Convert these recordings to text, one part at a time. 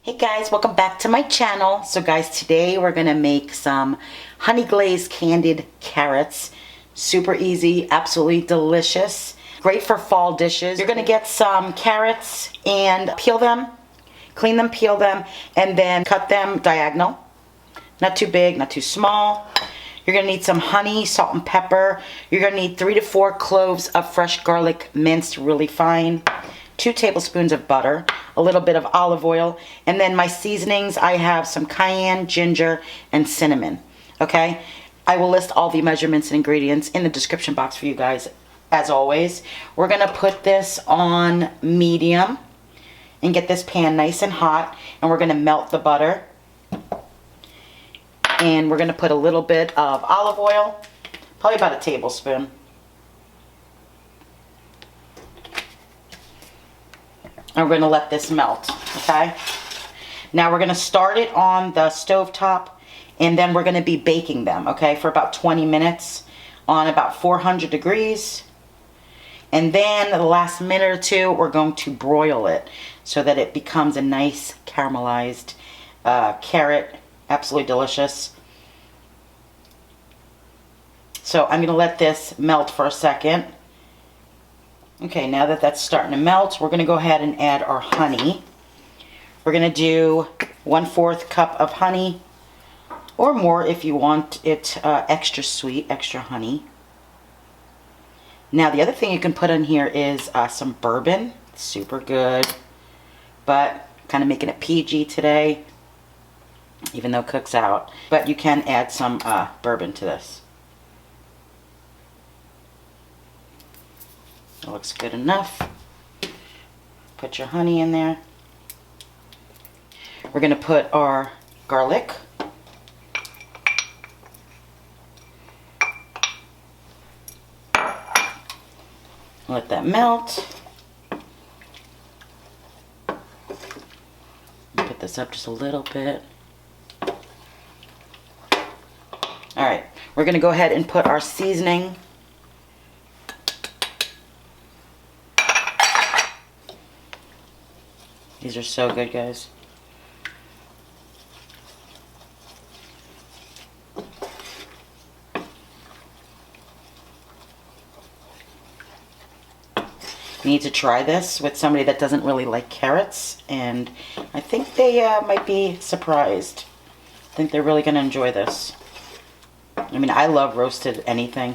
Hey guys, welcome back to my channel. So guys, today we're gonna make some honey glazed candied carrots. Super easy, absolutely delicious. Great for fall dishes. You're gonna get some carrots and peel them, clean them, peel them, and then cut them diagonal. Not too big, not too small. You're gonna need some honey, salt and pepper. You're gonna need 3 to 4 cloves of fresh garlic minced really fine. 2 tablespoons of butter, a little bit of olive oil, and then my seasonings, I have some cayenne, ginger, and cinnamon, okay? I will list all the measurements and ingredients in the description box for you guys, as always. We're gonna put this on medium and get this pan nice and hot, and we're gonna melt the butter. And we're gonna put a little bit of olive oil, probably about a tablespoon. And we're going to let this melt, okay? Now we're going to start it on the stovetop, and then we're going to be baking them, okay, for about 20 minutes on about 400 degrees. And then the last minute or two, we're going to broil it so that it becomes a nice caramelized carrot. Absolutely delicious. So I'm going to let this melt for a second. Okay, now that that's starting to melt, we're going to go ahead and add our honey. We're going to do 1/4 cup of honey, or more if you want it extra sweet, extra honey. Now the other thing you can put in here is some bourbon. Super good, but kind of making it PG today, even though it cooks out. But you can add some bourbon to this. It looks good enough. Put your honey in there. We're going to put our garlic. Let that melt. Put this up just a little bit. Alright, we're going to go ahead and put our seasoning. These are so good, guys. You need to try this with somebody that doesn't really like carrots, and I think they might be surprised. I think they're really going to enjoy this. I mean, I love roasted anything,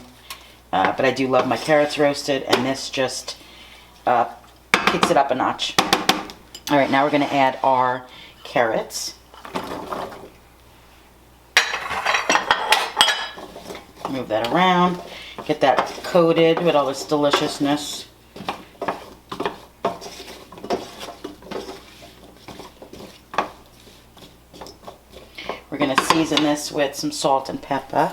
but I do love my carrots roasted, and this just kicks it up a notch. All right, now we're going to add our carrots. Move that around. Get that coated with all this deliciousness. We're going to season this with some salt and pepper.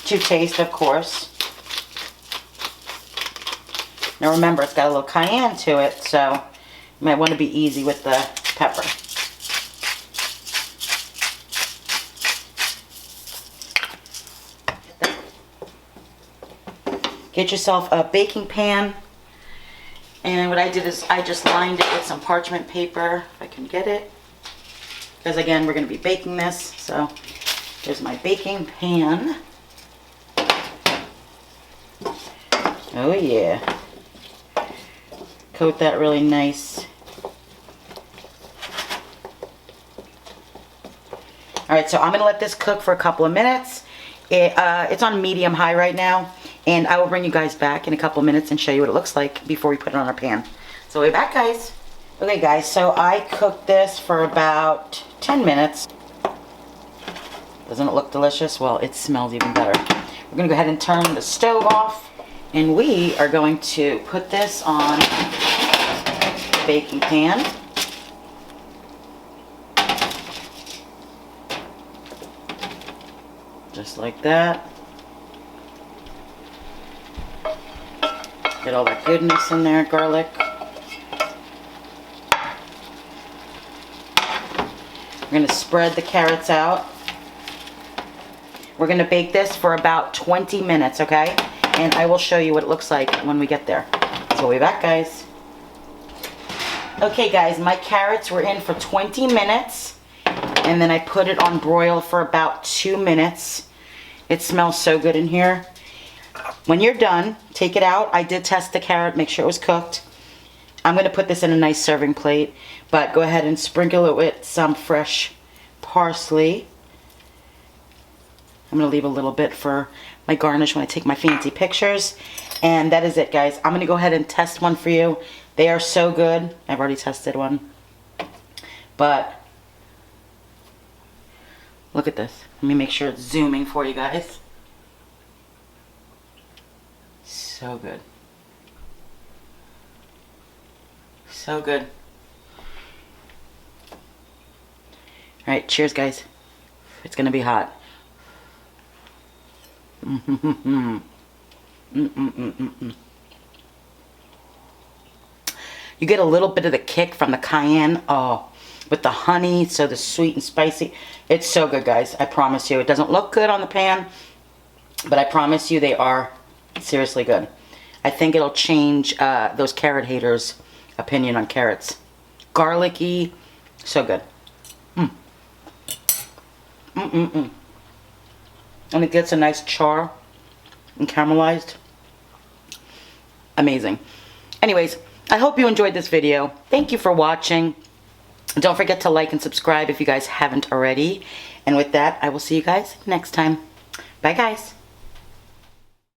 To taste, of course. Now remember, it's got a little cayenne to it, so you might want to be easy with the pepper. Get yourself a baking pan, and what I did is I just lined it with some parchment paper, if I can get it, because again, we're going to be baking this. So here's my baking pan. Oh yeah. Coat that really nice. Alright, so I'm going to let this cook for a couple of minutes. It's on medium-high right now, and I will bring you guys back in a couple of minutes and show you what it looks like before we put it on our pan. So we'll be back, guys. Okay, guys, so I cooked this for about 10 minutes. Doesn't it look delicious? Well, it smells even better. We're going to go ahead and turn the stove off, and we are going to put this on the baking pan. Just like that. Get all that goodness in there, garlic. We're going to spread the carrots out. We're going to bake this for about 20 minutes, okay? And I will show you what it looks like when we get there. So we'll be back, guys. Okay guys, my carrots were in for 20 minutes and then I put it on broil for about 2 minutes. It smells so good in here. When you're done, take it out. I did test the carrot, make sure it was cooked. I'm going to put this in a nice serving plate, but go ahead and sprinkle it with some fresh parsley. I'm going to leave a little bit for my garnish when I take my fancy pictures. And that is it, guys. I'm going to go ahead and test one for you. They are so good. I've already tested one. But look at this. Let me make sure it's zooming for you guys. So good. So good. Alright, cheers guys. It's gonna be hot. You get a little bit of the kick from the cayenne, with the honey, so the sweet and spicy. It's so good, guys. I promise you. It doesn't look good on the pan, but I promise you they are seriously good. I think it'll change those carrot haters' opinion on carrots. Garlicky, so good. And it gets a nice char and caramelized. Amazing. Anyways, I hope you enjoyed this video. Thank you for watching. Don't forget to like and subscribe if you guys haven't already. And with that, I will see you guys next time. Bye, guys.